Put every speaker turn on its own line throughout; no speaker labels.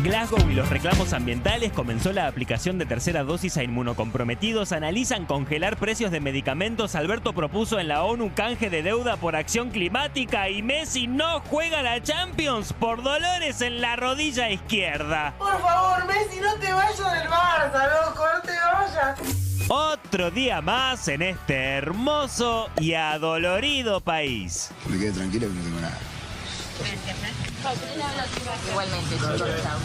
Glasgow y los reclamos ambientales. Comenzó la aplicación de tercera dosis a inmunocomprometidos. Analizan congelar precios de medicamentos. Alberto propuso en la ONU canje de deuda por acción climática. Y Messi no juega la Champions por dolores en la rodilla izquierda.
Por favor, Messi, no te vayas del Barça, loco, no te vayas.
Otro día más en este hermoso y adolorido país.
Me quedé tranquilo que no tengo nada.
Igualmente, chicos. Chao.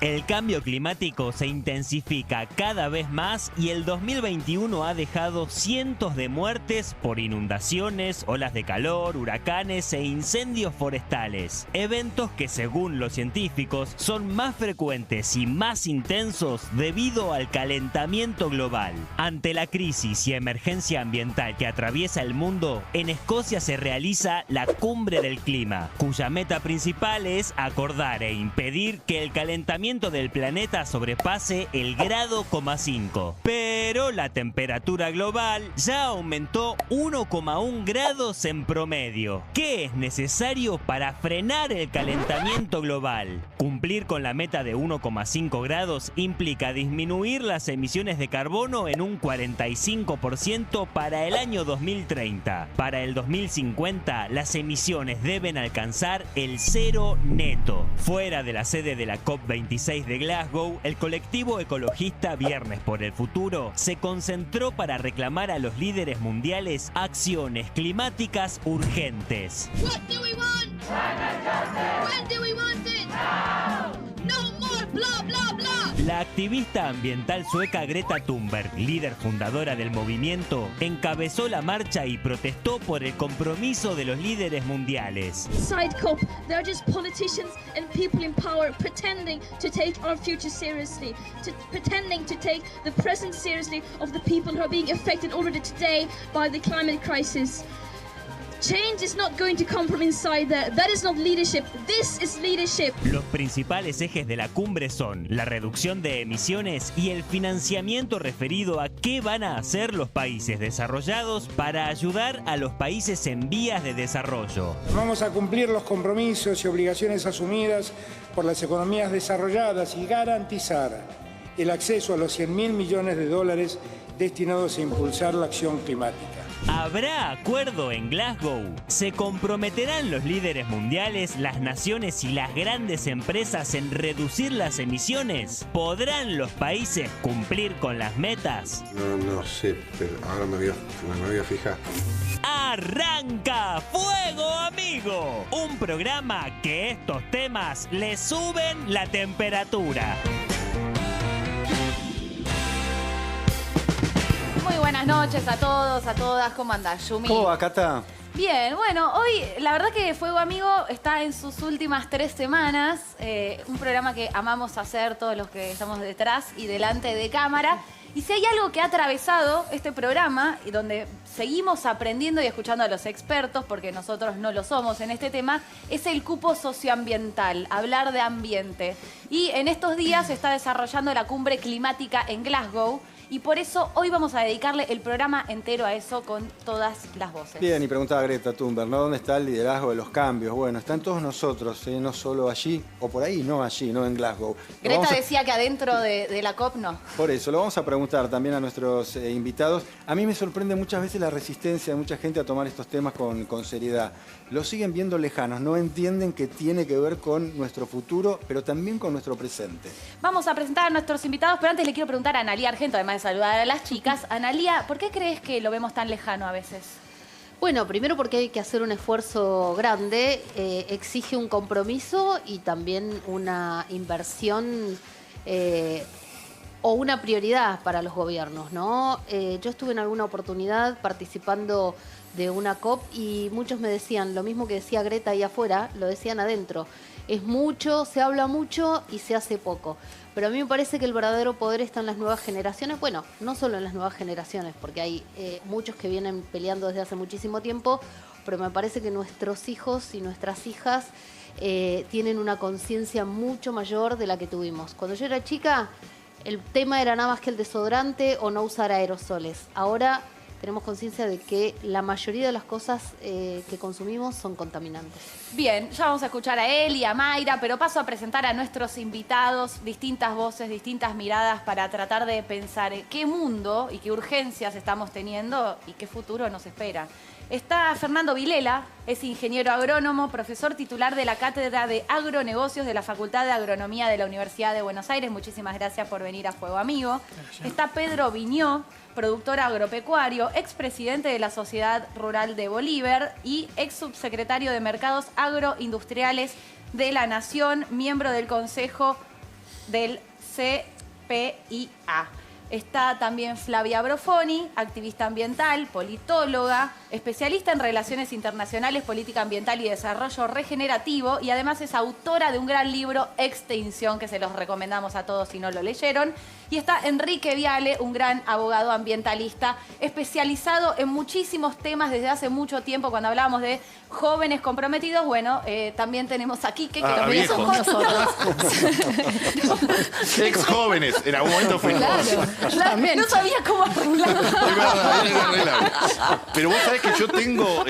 El cambio climático se intensifica cada vez más y el 2021 ha dejado cientos de muertes por inundaciones, olas de calor, huracanes e incendios forestales. Eventos que, según los científicos, son más frecuentes y más intensos debido al calentamiento global. Ante la crisis y emergencia ambiental que atraviesa el mundo, en Escocia se realiza la Cumbre del Clima, cuya meta principal es acordar e impedir que el calentamiento del planeta sobrepase el grado 5. Pero la temperatura global ya aumentó 1,1 grados en promedio. ¿Qué es necesario para frenar el calentamiento global? Cumplir con la meta de 1,5 grados implica disminuir las emisiones de carbono en un 45% para el año 2030. Para el 2050, las emisiones deben alcanzar el cero neto. Fuera de la sede de la COP26 de Glasgow, el colectivo ecologista Viernes por el Futuro se concentró para reclamar a los líderes mundiales acciones climáticas urgentes.
What do we want? When do we want it? Now. No more blah blah blah.
La activista ambiental sueca Greta Thunberg, líder fundadora del movimiento, encabezó la marcha y protestó por el compromiso de los líderes mundiales.
Side COP, they're just politicians and people in power pretending to take our future seriously, pretending to take the present seriously of the people who are being affected already today by the climate crisis. Change is not going to come from inside there. That is not leadership. This is leadership.
Los principales ejes de la cumbre son la reducción de emisiones y el financiamiento referido a qué van a hacer los países desarrollados para ayudar a los países en vías de desarrollo.
Vamos a cumplir los compromisos y obligaciones asumidas por las economías desarrolladas y garantizar el acceso a los 100.000 millones de dólares destinados a impulsar la acción climática.
¿Habrá acuerdo en Glasgow? ¿Se comprometerán los líderes mundiales, las naciones y las grandes empresas en reducir las emisiones? ¿Podrán los países cumplir con las metas?
No sé, pero ahora me voy a fijar.
¡Arranca Fuego Amigo! Un programa que estos temas le suben la temperatura.
Muy buenas noches a todos, a todas. ¿Cómo andás, Yumi?
¿Cómo va, Cata?
Bien, bueno, hoy la verdad que Fuego Amigo está en sus últimas 3 semanas. Un programa que amamos hacer todos los que estamos detrás y delante de cámara. Y si hay algo que ha atravesado este programa y donde seguimos aprendiendo y escuchando a los expertos, porque nosotros no lo somos en este tema, es el cupo socioambiental, hablar de ambiente. Y en estos días se está desarrollando la cumbre climática en Glasgow. Y por eso hoy vamos a dedicarle el programa entero a eso con todas las voces.
Bien, y preguntaba Greta Thunberg, ¿no? ¿Dónde está el liderazgo de los cambios? Bueno, están todos nosotros, no solo allí, o por ahí, no allí, no en Glasgow.
Greta decía que adentro de la COP no.
Por eso, lo vamos a preguntar también a nuestros invitados. A mí me sorprende muchas veces la resistencia de mucha gente a tomar estos temas con seriedad. Los siguen viendo lejanos, no entienden que tiene que ver con nuestro futuro, pero también con nuestro presente.
Vamos a presentar a nuestros invitados, pero antes le quiero preguntar a Analía Argento, además de saludar a las chicas. Analía, ¿por qué crees que lo vemos tan lejano a veces?
Bueno, primero porque hay que hacer un esfuerzo grande, exige un compromiso y también una inversión o una prioridad para los gobiernos, ¿no? Yo estuve en alguna oportunidad participando de una COP y muchos me decían, lo mismo que decía Greta ahí afuera, lo decían adentro. Es mucho, se habla mucho y se hace poco. Pero a mí me parece que el verdadero poder está en las nuevas generaciones. Bueno, no solo en las nuevas generaciones, porque hay muchos que vienen peleando desde hace muchísimo tiempo, pero me parece que nuestros hijos y nuestras hijas tienen una conciencia mucho mayor de la que tuvimos. Cuando yo era chica, el tema era nada más que el desodorante o no usar aerosoles. Ahora tenemos conciencia de que la mayoría de las cosas que consumimos son contaminantes.
Bien, ya vamos a escuchar a él y a Mayra, pero paso a presentar a nuestros invitados, distintas voces, distintas miradas para tratar de pensar qué mundo y qué urgencias estamos teniendo y qué futuro nos espera. Está Fernando Vilela, es ingeniero agrónomo, profesor titular de la Cátedra de Agronegocios de la Facultad de Agronomía de la Universidad de Buenos Aires. Muchísimas gracias por venir a Fuego Amigo. Gracias. Está Pedro Viñó, productor agropecuario, expresidente de la Sociedad Rural de Bolívar y ex subsecretario de Mercados Agroindustriales de la Nación, miembro del Consejo del CPIA. Está también Flavia Brofoni, activista ambiental, politóloga, especialista en relaciones internacionales, política ambiental y desarrollo regenerativo, y además es autora de un gran libro, Extinción, que se los recomendamos a todos si no lo leyeron. Y está Enrique Viale, un gran abogado ambientalista, especializado en muchísimos temas desde hace mucho tiempo. Cuando hablábamos de jóvenes comprometidos, bueno, también tenemos aquí que también son con nosotros.
Ex jóvenes, en algún momento fui joven.
Claro, no sabía cómo arreglarlo.
Pero vos sabés que yo tengo,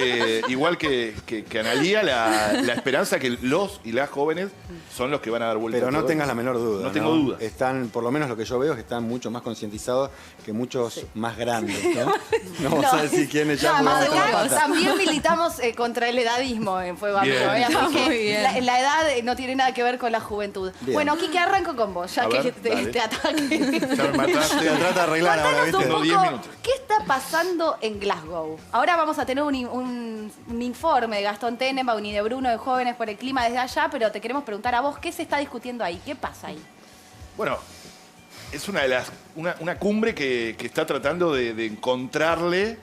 igual que Analía, la esperanza que los y las jóvenes son los que van a dar vuelta.
Pero no tengas la menor duda.
No tengo duda.
Están, por lo menos lo que yo veo, que están mucho más concientizados que muchos más grandes, ¿no? No vamos a decir quiénes ya.
También militamos contra el edadismo en Fuego Amigo. Así que la edad no tiene nada que ver con la juventud. Bien. Bueno, Kike, arranco con vos, ya que te ataque.
Ya me mataste.
Te trata de arreglar ahora, ¿viste?
Tengo 10 minutos. ¿Qué está pasando en Glasgow? Ahora vamos a tener un informe de Gastón Tenenbaum y de Bruno de Jóvenes por el Clima desde allá, pero te queremos preguntar a vos, ¿qué se está discutiendo ahí? ¿Qué pasa ahí?
Bueno, es una cumbre que está tratando de encontrarle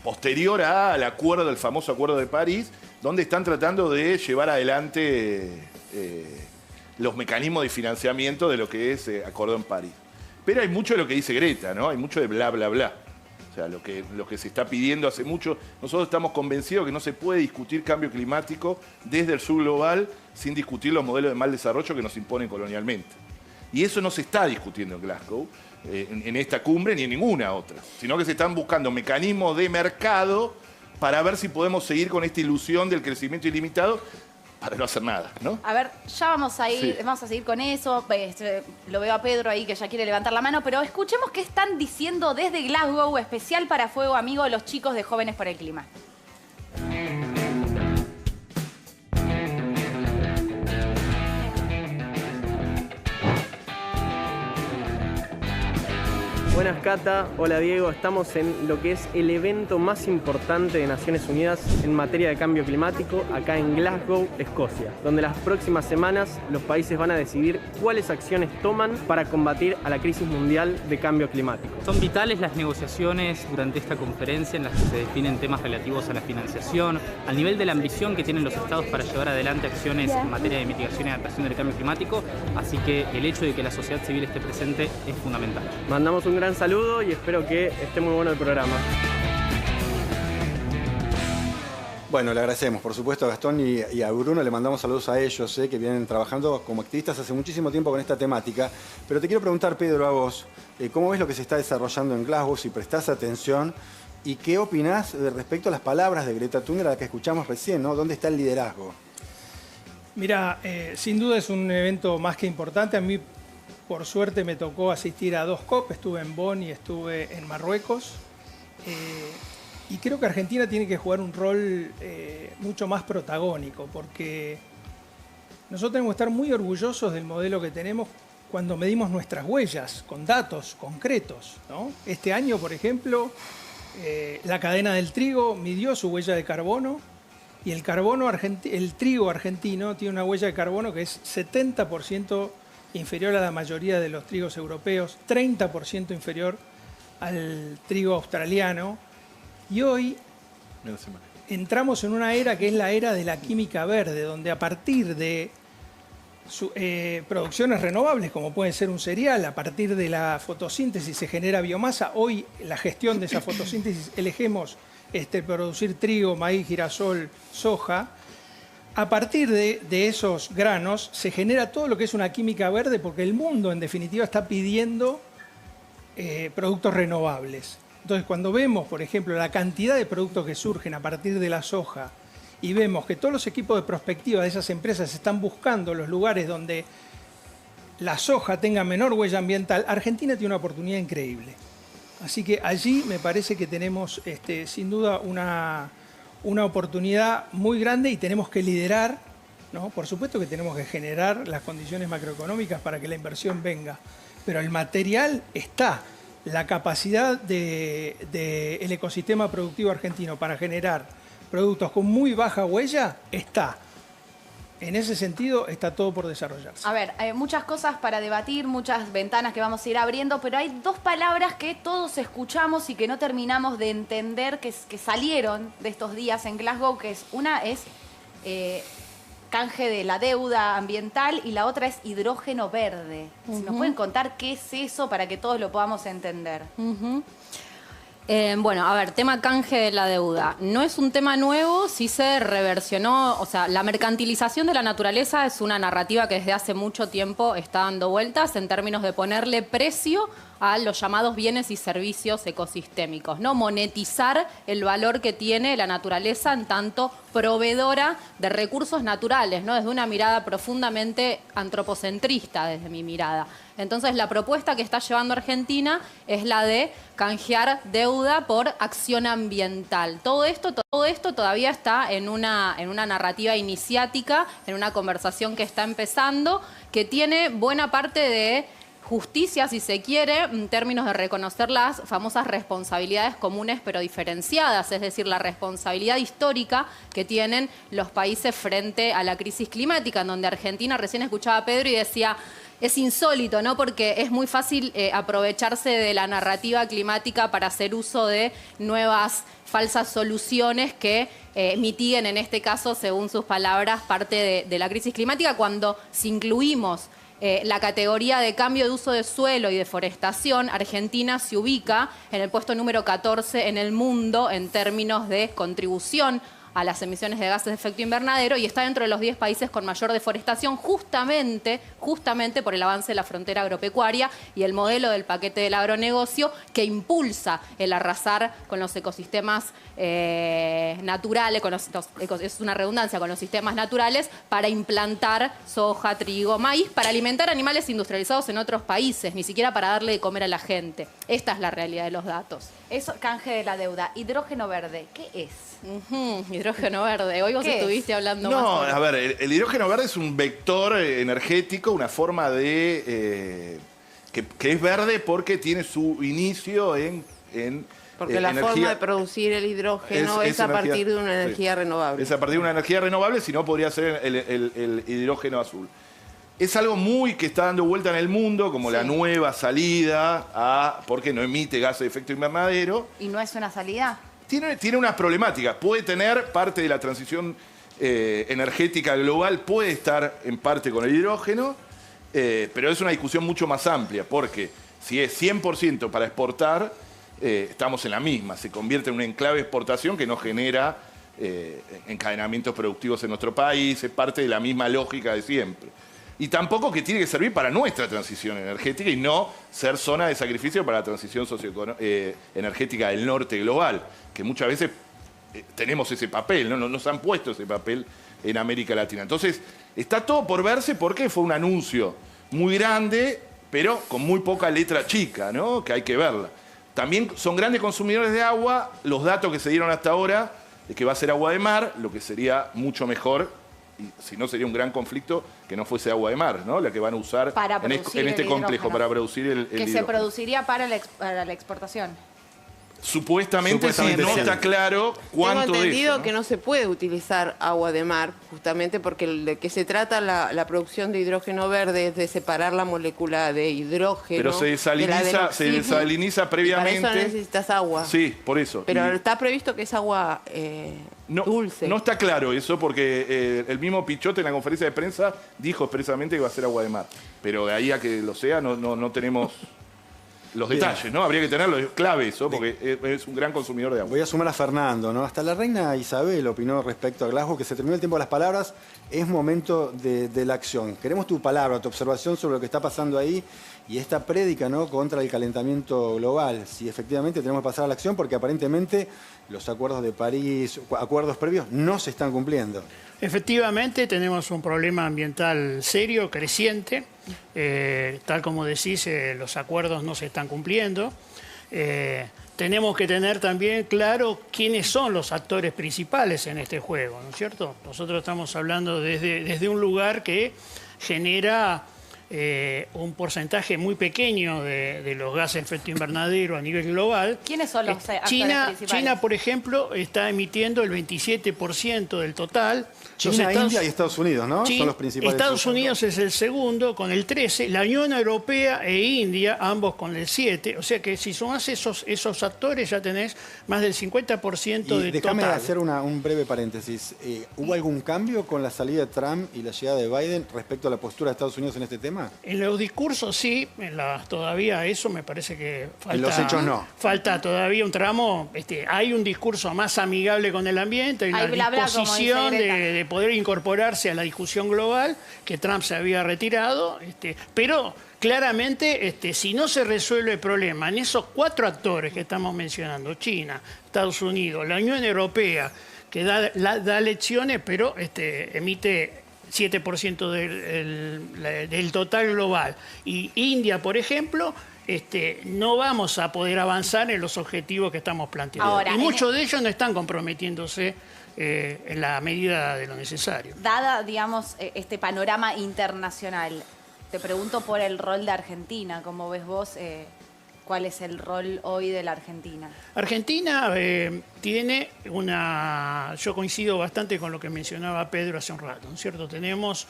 posterior al acuerdo, el famoso Acuerdo de París, donde están tratando de llevar adelante los mecanismos de financiamiento de lo que es Acuerdo en París. Pero hay mucho de lo que dice Greta, ¿no? Hay mucho de bla, bla, bla. O sea, lo que se está pidiendo hace mucho. Nosotros estamos convencidos que no se puede discutir cambio climático desde el sur global sin discutir los modelos de mal desarrollo que nos imponen colonialmente. Y eso no se está discutiendo en Glasgow, en esta cumbre, ni en ninguna otra. Sino que se están buscando mecanismos de mercado para ver si podemos seguir con esta ilusión del crecimiento ilimitado para no hacer nada, ¿no?
A ver, ya vamos a ir, vamos a seguir con eso. Lo veo a Pedro ahí que ya quiere levantar la mano, pero escuchemos qué están diciendo desde Glasgow, especial para Fuego Amigo, los chicos de Jóvenes por el Clima.
Buenas, Cata. Hola, Diego. Estamos en lo que es el evento más importante de Naciones Unidas en materia de cambio climático, acá en Glasgow, Escocia, donde las próximas semanas los países van a decidir cuáles acciones toman para combatir a la crisis mundial de cambio climático.
Son vitales las negociaciones durante esta conferencia en las que se definen temas relativos a la financiación, al nivel de la ambición que tienen los estados para llevar adelante acciones en materia de mitigación y adaptación del cambio climático, así que el hecho de que la sociedad civil esté presente es fundamental.
Mandamos un gran saludo y espero que esté muy bueno el programa.
Bueno, le agradecemos, por supuesto, a Gastón y a Bruno. Le mandamos saludos a ellos, que vienen trabajando como activistas hace muchísimo tiempo con esta temática. Pero te quiero preguntar, Pedro, a vos, ¿cómo ves lo que se está desarrollando en Glasgow? Si prestás atención, ¿y qué opinás respecto a las palabras de Greta Thunberg, a la que escuchamos recién, ¿no? ¿Dónde está el liderazgo?
Mira, sin duda es un evento más que importante. A mí, por suerte, me tocó asistir a 2 COP. Estuve en Bonn y estuve en Marruecos. Y creo que Argentina tiene que jugar un rol mucho más protagónico, porque nosotros tenemos que estar muy orgullosos del modelo que tenemos cuando medimos nuestras huellas con datos concretos, ¿no? Este año, por ejemplo, la cadena del trigo midió su huella de carbono y el trigo argentino tiene una huella de carbono que es 70% inferior a la mayoría de los trigos europeos, 30% inferior al trigo australiano. Y hoy entramos en una era que es la era de la química verde, donde a partir de producciones renovables, como puede ser un cereal, a partir de la fotosíntesis se genera biomasa. Hoy la gestión de esa fotosíntesis elegimos producir trigo, maíz, girasol, soja. A partir de esos granos se genera todo lo que es una química verde, porque el mundo en definitiva está pidiendo productos renovables. Entonces, cuando vemos, por ejemplo, la cantidad de productos que surgen a partir de la soja y vemos que todos los equipos de prospectiva de esas empresas están buscando los lugares donde la soja tenga menor huella ambiental, Argentina tiene una oportunidad increíble. Así que allí me parece que tenemos sin duda una oportunidad muy grande y tenemos que liderar, ¿no? Por supuesto que tenemos que generar las condiciones macroeconómicas para que la inversión venga, pero el material está. La capacidad del ecosistema productivo argentino para generar productos con muy baja huella está. En ese sentido, está todo por desarrollarse.
A ver, hay muchas cosas para debatir, muchas ventanas que vamos a ir abriendo, pero hay dos palabras que todos escuchamos y que no terminamos de entender que salieron de estos días en Glasgow, que una es canje de la deuda ambiental y la otra es hidrógeno verde. Si nos pueden contar qué es eso para que todos lo podamos entender.
Bueno, a ver, tema canje de la deuda. No es un tema nuevo, sí se reversionó, o sea, la mercantilización de la naturaleza es una narrativa que desde hace mucho tiempo está dando vueltas en términos de ponerle precio a los llamados bienes y servicios ecosistémicos, ¿no? Monetizar el valor que tiene la naturaleza en tanto proveedora de recursos naturales, ¿no? Desde una mirada profundamente antropocentrista, desde mi mirada. Entonces, la propuesta que está llevando Argentina es la de canjear deuda por acción ambiental. Todo esto todavía está en una narrativa iniciática, en una conversación que está empezando, que tiene buena parte de justicia, si se quiere, en términos de reconocer las famosas responsabilidades comunes pero diferenciadas, es decir, la responsabilidad histórica que tienen los países frente a la crisis climática, en donde Argentina, recién escuchaba a Pedro y decía, es insólito, ¿no? Porque es muy fácil aprovecharse de la narrativa climática para hacer uso de nuevas falsas soluciones que mitiguen, en este caso, según sus palabras, parte de la crisis climática, cuando si incluimos la categoría de cambio de uso de suelo y deforestación, Argentina se ubica en el puesto número 14 en el mundo en términos de contribución a las emisiones de gases de efecto invernadero y está dentro de los 10 países con mayor deforestación justamente por el avance de la frontera agropecuaria y el modelo del paquete del agronegocio que impulsa el arrasar con los ecosistemas naturales, es una redundancia, con los sistemas naturales para implantar soja, trigo, maíz, para alimentar animales industrializados en otros países, ni siquiera para darle de comer a la gente. Esta es la realidad de los datos.
Eso, canje de la deuda. Hidrógeno verde, ¿qué es?
Hidrógeno verde. Hoy vos estuviste hablando más.
No, a ver, el hidrógeno verde es un vector energético, una forma de que es verde porque tiene su inicio en
porque la
energía,
forma de producir el hidrógeno es a partir de una energía renovable.
Es a partir de una energía renovable, si no podría ser el hidrógeno azul. Es algo que está dando vuelta en el mundo, como la nueva salida porque no emite gases de efecto invernadero.
¿Y no es una salida?
Tiene unas problemáticas. Puede tener parte de la transición energética global, puede estar en parte con el hidrógeno, pero es una discusión mucho más amplia, porque si es 100% para exportar, estamos en la misma. Se convierte en un enclave de exportación que no genera encadenamientos productivos en nuestro país, es parte de la misma lógica de siempre. Y tampoco que tiene que servir para nuestra transición energética y no ser zona de sacrificio para la transición energética del norte global, que muchas veces tenemos ese papel, ¿no? Nos han puesto ese papel en América Latina. Entonces, está todo por verse porque fue un anuncio muy grande, pero con muy poca letra chica, ¿no? Que hay que verla. También son grandes consumidores de agua. Los datos que se dieron hasta ahora es que va a ser agua de mar, lo que sería mucho mejor. Y si no, sería un gran conflicto que no fuese agua de mar, ¿no? La que van a usar en este complejo para producir el
que
hidrógeno.
se produciría para la exportación.
Supuestamente sí, no está claro cuánto
Tengo entendido
de eso, ¿no?
que no se puede utilizar agua de mar, justamente porque de que se trata la producción de hidrógeno verde es de separar la molécula de hidrógeno.
Pero se desaliniza previamente.
Para eso necesitas agua.
Sí, por eso.
Pero está previsto que es agua dulce.
No está claro eso porque el mismo Pichote en la conferencia de prensa dijo expresamente que va a ser agua de mar. Pero de ahí a que lo sea no tenemos los
Bien.
detalles, ¿no? Habría que tenerlo, es clave eso, porque es un gran consumidor de agua.
Voy a sumar a Fernando, ¿no? Hasta la reina Isabel opinó respecto a Glasgow que se terminó el tiempo de las palabras, es momento de la acción. Queremos tu palabra, tu observación sobre lo que está pasando ahí y esta prédica, ¿no?, contra el calentamiento global. Si efectivamente tenemos que pasar a la acción, porque aparentemente los acuerdos de París, acuerdos previos, no se están cumpliendo.
Efectivamente, tenemos un problema ambiental serio, creciente. Tal como decís, los acuerdos no se están cumpliendo. Tenemos que tener también claro quiénes son los actores principales en este juego, ¿no es cierto? Nosotros estamos hablando desde un lugar que genera un porcentaje muy pequeño de los gases de efecto invernadero a nivel global.
¿Quiénes son los actores principales?
China, por ejemplo, está emitiendo el 27% del total.
China, India y Estados Unidos, ¿no? Son los principales.
Estados Unidos es el segundo con el 13%, la Unión Europea e India, ambos con el 7%. O sea que si sumás esos actores ya tenés más del 50% del
déjame
total.
hacer un breve paréntesis. ¿Hubo algún cambio con la salida de Trump y la llegada de Biden respecto a la postura de Estados Unidos en este tema?
En los discursos sí, todavía eso me parece que falta.
En los hechos no.
Falta todavía un tramo. Hay un discurso más amigable con el ambiente, hay una disposición de poder incorporarse a la discusión global, que Trump se había retirado, pero claramente si no se resuelve el problema en esos 4 actores que estamos mencionando, China, Estados Unidos, la Unión Europea, que da lecciones, pero emite 7% del total global. Y India, por ejemplo, no vamos a poder avanzar en los objetivos que estamos planteando.
Ahora,
y muchos de ellos no están comprometiéndose en la medida de lo necesario.
Dada, digamos, este panorama internacional, te pregunto por el rol de Argentina. ¿Cómo ves vos? ¿Cuál es el rol hoy de la Argentina?
Argentina tiene yo coincido bastante con lo que mencionaba Pedro hace un rato, ¿no es cierto? Tenemos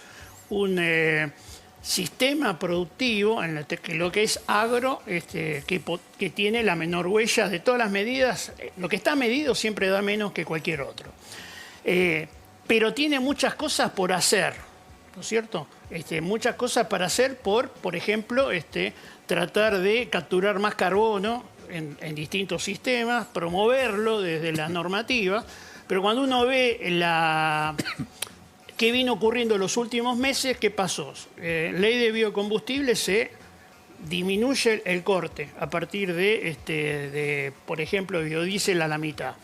un sistema productivo en lo que es agro, que tiene la menor huella de todas las medidas. Lo que está medido siempre da menos que cualquier otro. Pero tiene muchas cosas por hacer, ¿no es cierto? Muchas cosas para hacer por ejemplo, tratar de capturar más carbono en distintos sistemas, promoverlo desde la normativa, pero cuando uno ve qué vino ocurriendo en los últimos meses, ¿qué pasó? Ley de biocombustibles, se disminuye el corte a partir de por ejemplo, biodiesel a la mitad.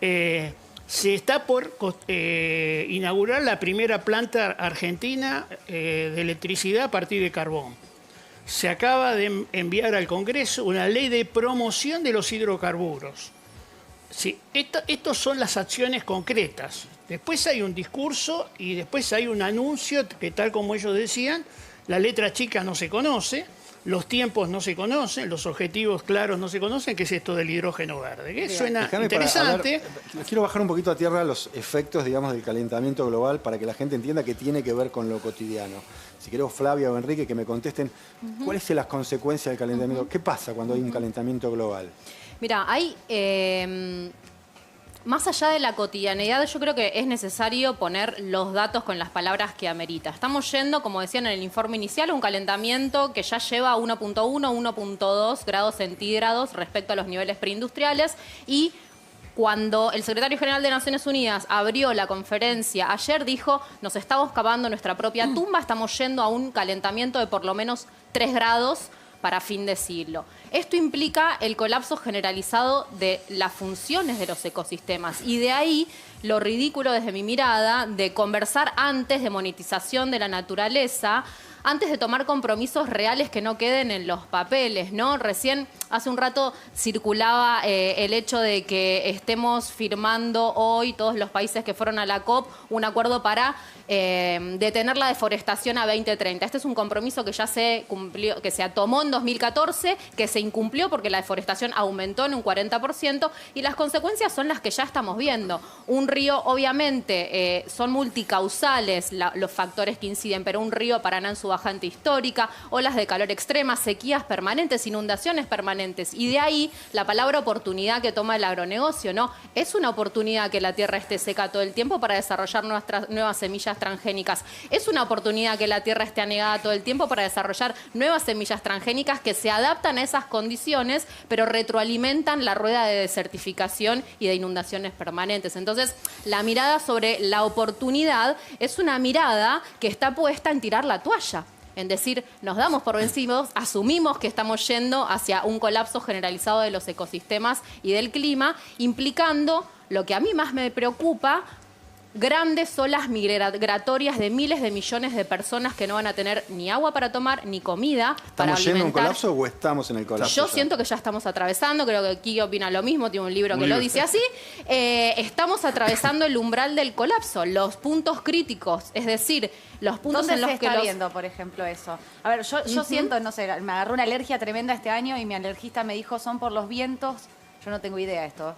Se está por inaugurar la primera planta argentina de electricidad a partir de carbón. Se acaba de enviar al Congreso una ley de promoción de los hidrocarburos. Sí, estas son las acciones concretas. Después hay un discurso y después hay un anuncio que, tal como ellos decían, la letra chica no se conoce, los tiempos no se conocen, los objetivos claros no se conocen, que es esto del hidrógeno verde. Que suena interesante.
Quiero bajar un poquito a tierra los efectos, digamos, del calentamiento global para que la gente entienda que tiene que ver con lo cotidiano. Si querés, Flavia o Enrique, que me contesten, ¿cuáles son las consecuencias del calentamiento? ¿Qué pasa cuando hay un calentamiento global?
Mira, hay... más allá de la cotidianidad, yo creo que es necesario poner los datos con las palabras que amerita. Estamos yendo, como decían en el informe inicial, a un calentamiento que ya lleva 1.1, 1.2 grados centígrados respecto a los niveles preindustriales, y cuando el secretario general de Naciones Unidas abrió la conferencia ayer, dijo: nos estamos cavando nuestra propia tumba, estamos yendo a un calentamiento de por lo menos 3 grados para fin de siglo. Esto implica el colapso generalizado de las funciones de los ecosistemas, y de ahí lo ridículo, desde mi mirada, de conversar antes de monetización de la naturaleza, antes de tomar compromisos reales que no queden en los papeles, ¿no? Recién, hace un rato, circulaba el hecho de que estemos firmando hoy, todos los países que fueron a la COP, un acuerdo para detener la deforestación a 2030. Este es un compromiso que ya se cumplió, que se tomó en 2014, que se incumplió porque la deforestación aumentó en un 40%, y las consecuencias son las que ya estamos viendo. Un río, obviamente, son multicausales los factores que inciden, pero un río, Paraná en su bajante histórica, olas de calor extremas, sequías permanentes, inundaciones permanentes. Y de ahí la palabra oportunidad que toma el agronegocio, ¿no? Es una oportunidad que la tierra esté seca todo el tiempo para desarrollar nuevas semillas transgénicas. Es una oportunidad que la tierra esté anegada todo el tiempo para desarrollar nuevas semillas transgénicas que se adaptan a esas condiciones, pero retroalimentan la rueda de desertificación y de inundaciones permanentes. Entonces, la mirada sobre la oportunidad es una mirada que está puesta en tirar la toalla. En decir, nos damos por vencidos, asumimos que estamos yendo hacia un colapso generalizado de los ecosistemas y del clima, implicando lo que a mí más me preocupa, grandes olas migratorias de miles de millones de personas que no van a tener ni agua para tomar, ni comida para alimentar.
¿Estamos yendo a un colapso o estamos en el colapso?
Yo siento que ya estamos atravesando, creo que Kiki opina lo mismo, tiene un libro que lo dice así. Estamos atravesando el umbral del colapso, los puntos críticos, es decir, los puntos en los que
está viendo, por ejemplo, eso? A ver, yo siento, no sé, me agarró una alergia tremenda este año y mi alergista me dijo, son por los vientos. Yo no tengo idea de esto,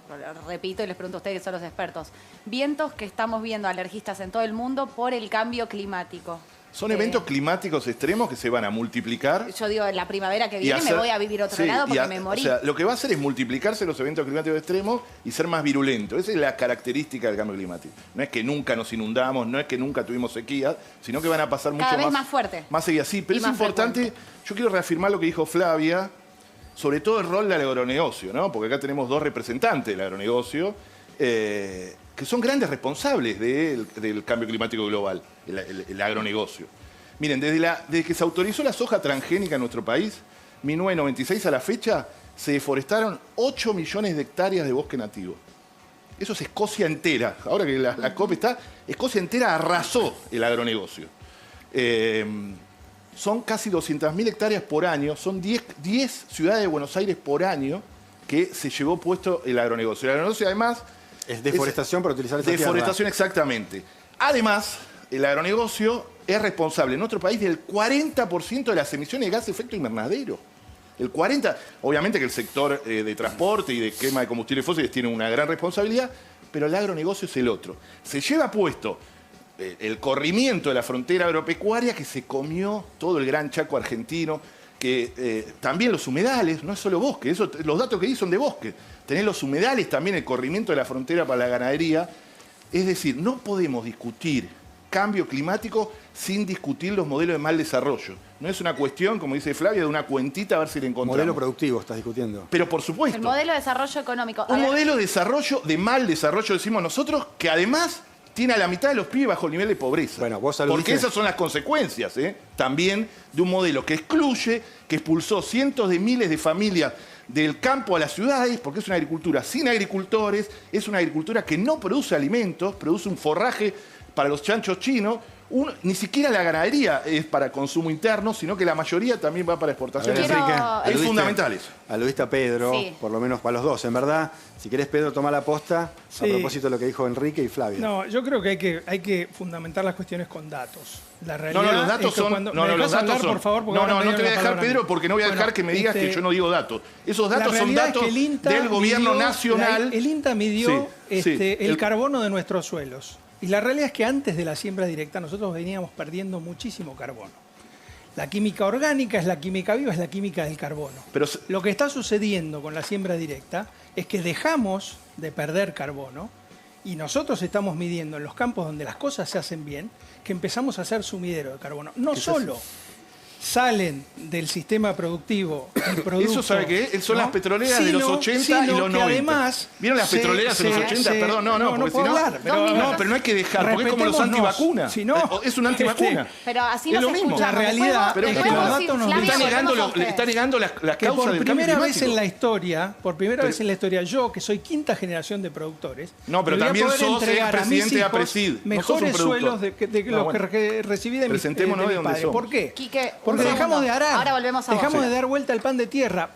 repito y les pregunto a ustedes que son los expertos. Vientos que estamos viendo alergistas en todo el mundo por el cambio climático.
Son eventos climáticos extremos que se van a multiplicar.
Yo digo, en la primavera que viene me voy a vivir otro lado porque me morí.
O sea, lo que va a hacer es multiplicarse los eventos climáticos extremos y ser más virulentos. Esa es la característica del cambio climático. No es que nunca nos inundamos, no es que nunca tuvimos sequías, sino que van a pasar
cada vez más fuerte.
Más seguidas, sí. Pero es importante, yo quiero reafirmar lo que dijo Flavia, sobre todo el rol del agronegocio, ¿no? Porque acá tenemos dos representantes del agronegocio que son grandes responsables del cambio climático global, el agronegocio. Miren, desde que se autorizó la soja transgénica en nuestro país, 1996 a la fecha, se deforestaron 8 millones de hectáreas de bosque nativo. Eso es Escocia entera. Ahora que la COP está, Escocia entera arrasó el agronegocio. Son casi 200.000 hectáreas por año, son 10 ciudades de Buenos Aires por año que se llevó puesto el agronegocio. El agronegocio además...
Es deforestación para utilizar esa tierra.
Deforestación, exactamente. Además, el agronegocio es responsable en nuestro país del 40% de las emisiones de gas de efecto invernadero. El 40%, obviamente que el sector de transporte y de quema de combustibles fósiles tiene una gran responsabilidad, pero el agronegocio es el otro. Se lleva puesto el corrimiento de la frontera agropecuaria que se comió todo el gran Chaco argentino, que también los humedales, no es solo bosque, los datos que di son de bosque. Tenés los humedales también, el corrimiento de la frontera para la ganadería. Es decir, no podemos discutir cambio climático sin discutir los modelos de mal desarrollo. No es una cuestión, como dice Flavia, de una cuentita a ver si le encontramos.
Modelo productivo estás discutiendo.
Pero por supuesto.
El modelo de desarrollo económico.
Un modelo de desarrollo, de mal desarrollo, decimos nosotros, que además tiene a la mitad de los pibes bajo el nivel de pobreza.
Bueno, vos
porque esas son las consecuencias, también de un modelo que excluye, que expulsó cientos de miles de familias del campo a las ciudades, porque es una agricultura sin agricultores, es una agricultura que no produce alimentos, produce un forraje para los chanchos chinos. Ni siquiera la ganadería es para consumo interno, sino que la mayoría también va para exportación. Es fundamental eso.
Aludiste a Pedro, por lo menos para los dos, en verdad. Si querés, Pedro, toma la posta a propósito de lo que dijo Enrique y Flavia.
No, yo creo que hay que fundamentar las cuestiones con datos. La realidad
los datos son... los datos son...
por favor,
no te voy a dejar, Pedro, porque no voy a dejar que me digas que yo no digo datos. Esos datos son datos del gobierno nacional.
El INTA midió el carbono de nuestros suelos. Y la realidad es que antes de la siembra directa nosotros veníamos perdiendo muchísimo carbono. La química orgánica es la química viva, es la química del carbono.
Pero
lo que está sucediendo con la siembra directa es que dejamos de perder carbono y nosotros estamos midiendo en los campos donde las cosas se hacen bien que empezamos a hacer sumidero de carbono. No solo salen del sistema productivo el producto.
¿Eso sabe qué es? Son las petroleras de los 80 y los 90.
Además,
¿vieron las petroleras de los 80? Perdón, porque si no... pero no hay que dejar, porque es como los antivacunas.
Si no,
es un antivacuna.
Pero así no
es lo
se
mismo.
La realidad es que los datos nos dicen...
Está negando las causas del cambio
climático. Por primera vez en la historia, yo, que soy quinta generación de productores...
No, pero también sos presidente de APRESID.
Mejores suelos de los que recibí de mi padre. ¿Por qué? Porque dejamos de arar,
ahora volvemos a
dejamos de dar vuelta al pan de tierra.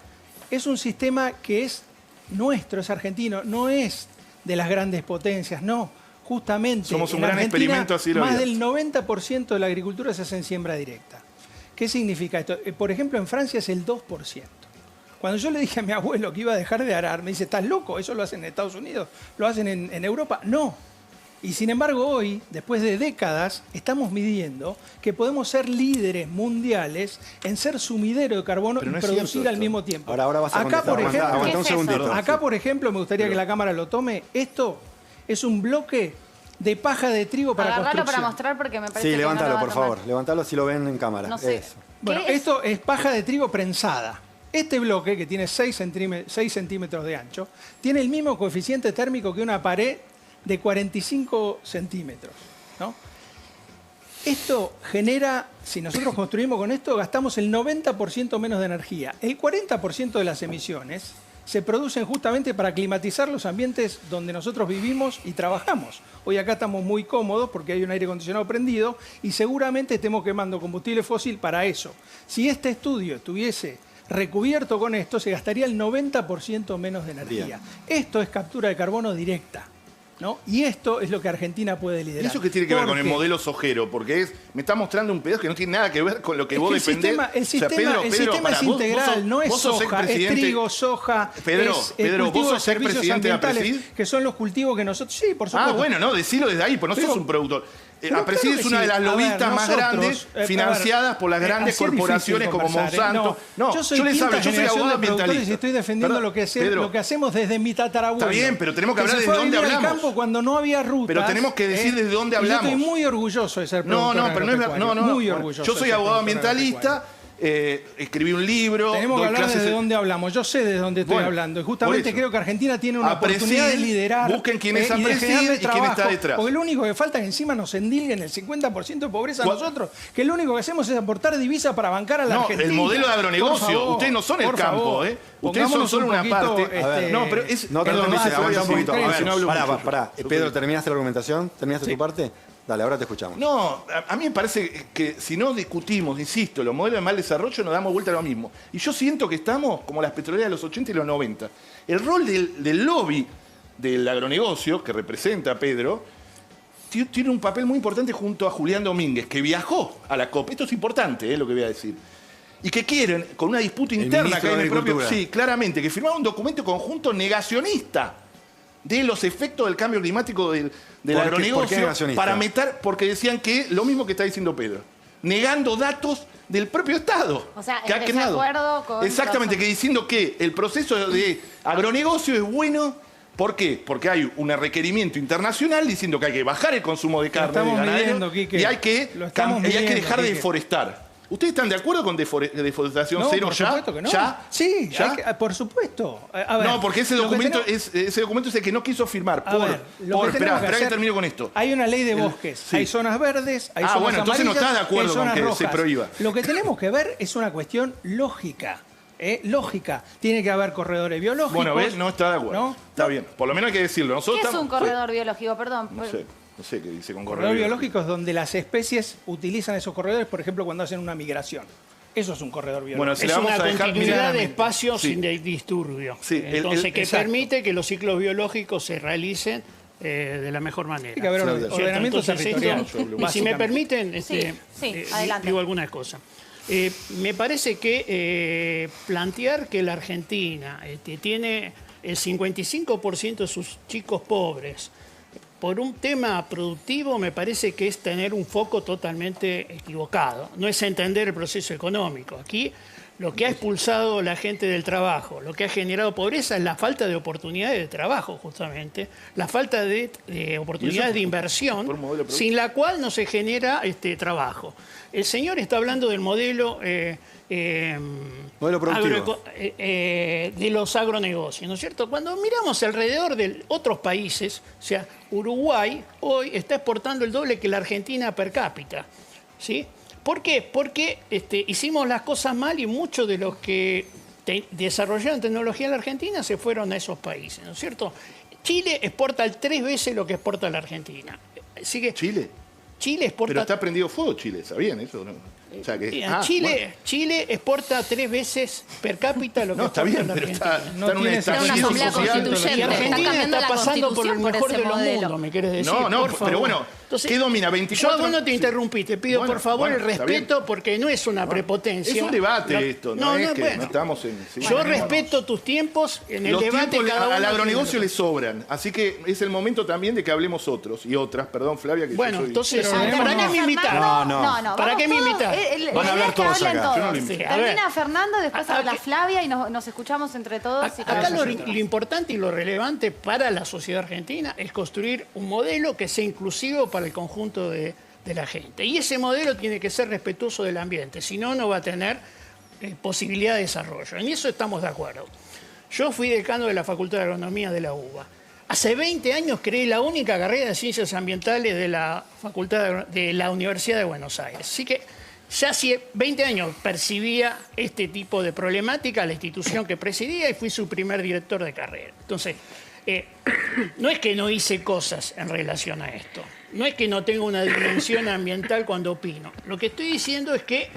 Es un sistema que es nuestro, es argentino, no es de las grandes potencias, no. Justamente
somos un
en
gran
Argentina,
experimento así
más del 90% de la agricultura se hace en siembra directa. ¿Qué significa esto? Por ejemplo, en Francia es el 2%. Cuando yo le dije a mi abuelo que iba a dejar de arar, me dice, ¿estás loco? ¿Eso lo hacen en Estados Unidos? ¿Lo hacen en Europa? No. Y sin embargo hoy, después de décadas, estamos midiendo que podemos ser líderes mundiales en ser sumidero de carbono y producir al mismo tiempo.
Ahora vas a contestar. Aguanta un segundito.
Acá, por ejemplo, me gustaría que la cámara lo tome. Esto es un bloque de paja de trigo para
Agarralo
construcción.
para mostrar porque me parece
Sí,
que
levántalo,
no lo va a
por
tomar.
favor. Levántalo si lo ven en cámara.
No sé.
Eso.
Bueno, esto es paja de trigo prensada. Este bloque, que tiene 6 centímetros de ancho, tiene el mismo coeficiente térmico que una pared de 45 centímetros, ¿no? Esto genera, si nosotros construimos con esto, gastamos el 90% menos de energía. El 40% de las emisiones se producen justamente para climatizar los ambientes donde nosotros vivimos y trabajamos. Hoy acá estamos muy cómodos porque hay un aire acondicionado prendido y seguramente estemos quemando combustible fósil para eso. Si este estudio estuviese recubierto con esto, se gastaría el 90% menos de energía.
Bien.
Esto es captura de carbono directa, ¿no? Y esto es lo que Argentina puede liderar.
¿Y eso qué tiene que ver con el
Porque
modelo sojero? Porque me está mostrando un pedazo que no tiene nada que ver con lo que vos defendés.
El sistema es integral, no es soja, es trigo, soja,
Pedro,
es el
vos
cultivo de
sos
servicios
expresidente de
ambientales,
APRESID.
que son los cultivos que nosotros... Sí, por supuesto.
Ah, bueno, no, decilo desde ahí, pues no sos un productor. APRESID es una de las lobistas más grandes financiadas por las grandes corporaciones como Monsanto. No, yo les hablo, yo soy abogado ambientalista.
Y estoy defendiendo lo que hacemos desde mi tatarabuelo.
Está bien, pero tenemos que hablar
se
desde
fue a
dónde
vivir al
hablamos.
campo cuando no había rutas.
Pero tenemos que decir desde dónde hablamos.
Yo estoy muy orgulloso de ser productor
pero no es verdad. No,
muy
bueno,
orgulloso.
yo soy
de ser
abogado
productor
ambientalista. Escribí un libro.
Tenemos que
doy
hablar
clases
desde dónde hablamos. Yo sé de dónde estoy hablando. Y justamente creo que Argentina tiene una oportunidad de liderar.
Busquen quién es
y de
APRESID
generarle
y quién
trabajo,
está detrás.
Porque lo único que falta es que encima nos endilguen el 50% de pobreza a nosotros. Que lo único que hacemos es aportar divisas para bancar a la Argentina.
El modelo de agronegocio.
Por favor,
ustedes no son el
por
campo,
favor.
¿eh? Ustedes son solo una parte.
No, pero
es.
No,
perdón,
aguanta un poquito.
pará.
Pará. Pedro, ¿terminaste la argumentación? ¿Terminaste tu parte? Dale, ahora te escuchamos.
No, a mí me parece que si no discutimos, insisto, los modelos de mal desarrollo nos damos vuelta a lo mismo. Y yo siento que estamos como las petroleras de los 80 y los 90. El rol del lobby del agronegocio, que representa a Pedro, tiene un papel muy importante junto a Julián Domínguez, que viajó a la COP. Esto es importante, lo que voy a decir. Y que quieren, con una disputa interna que hay en el propio... Sí, claramente, que firmaron un documento conjunto negacionista de los efectos del cambio climático del agronegocio para meter, porque decían que lo mismo que está diciendo Pedro, negando datos del propio Estado.
O sea,
que ha
en
creado.
desacuerdo con...
Exactamente, que diciendo que el proceso de agronegocio es bueno. ¿Por qué? Porque hay un requerimiento internacional diciendo que hay que bajar el consumo de carne de ganadero y hay que dejar de deforestar. ¿Ustedes están de acuerdo con deforestación cero
por
ya?
supuesto que no.
¿Ya?
Sí,
¿Ya?
por supuesto. A ver,
no, porque ese documento es el que no quiso firmar. Espera que termino con esto.
Hay una ley de bosques, hay zonas verdes, hay zonas
bueno, entonces no
amarillas,
estás de acuerdo con que se prohíba.
Lo que tenemos que ver es una cuestión lógica. Lógica. Tiene que haber corredores biológicos.
Bueno, ¿ves? No está de acuerdo. ¿No? Está bien. Por lo menos hay que decirlo. Nosotros
¿Qué es un corredor biológico? Perdón.
No sé qué dice con
corredor biológico es donde las especies utilizan esos corredores, por ejemplo, cuando hacen una migración. Eso es un corredor biológico.
Bueno, es una continuidad de espacios sin disturbio.
Sí,
entonces, que permite que los ciclos biológicos se realicen de la mejor manera.
Tiene que haber ordenamiento territorial.
Y si me permiten,
adelante.
digo algunas cosas. Me parece que plantear que la Argentina tiene el 55% de sus chicos pobres por un tema productivo me parece que es tener un foco totalmente equivocado. No es entender el proceso económico. Aquí lo que ha expulsado la gente del trabajo, lo que ha generado pobreza es la falta de oportunidades de trabajo, justamente, la falta de oportunidades de inversión, sin la cual no se genera trabajo. El señor está hablando del modelo
productivo
de los agronegocios, ¿no es cierto? Cuando miramos alrededor de otros países, o sea, Uruguay hoy está exportando el doble que la Argentina per cápita, ¿sí? ¿Por qué? Porque hicimos las cosas mal y muchos de los que desarrollaron tecnología en la Argentina se fueron a esos países, ¿no es cierto? Chile exporta 3 veces lo que exporta la Argentina. Así que
¿Chile?
Chile exporta...
Pero está prendido fuego Chile, ¿sabían eso? ¿No? O sea que,
Chile exporta 3 veces per cápita lo que
está bien,
la
pero
Argentina.
está en un estallido social.
Y Argentina está pasando por el mejor de los mundos, ¿me quieres decir?
No,
por favor.
pero bueno,
entonces,
¿qué domina? 24.
Yo a vos no te interrumpí, te pido por favor el respeto porque no es una prepotencia.
Es un debate esto, no es que
bueno.
no estamos en... sí.
Yo respeto tus tiempos en el
Los
debate.
tiempos
Cada
al
uno
agronegocio
tiene-
le sobran, así que es el momento también de que hablemos otros y otras. Perdón, Flavia, que
Bueno,
yo soy...
entonces, ¿para qué me invitás?
No.
¿Para qué me invitás?
Van a hablar todos acá. Yo no lo invito.
Termina Fernando, después habla Flavia y nos escuchamos entre todos. y
Acá
todo.
lo importante y lo relevante para la sociedad argentina es construir un modelo que sea inclusivo para el conjunto de la gente. Y ese modelo tiene que ser respetuoso del ambiente, si no, no va a tener posibilidad de desarrollo. En eso estamos de acuerdo. Yo fui decano de la Facultad de Agronomía de la UBA. Hace 20 años creé la única carrera de Ciencias Ambientales de la Facultad de la Universidad de Buenos Aires. Así que ya hace 20 años percibía este tipo de problemática, la institución que presidía, y fui su primer director de carrera. Entonces, no es que no hice cosas en relación a esto. No es que no tenga una dimensión ambiental cuando opino. Lo que estoy diciendo es que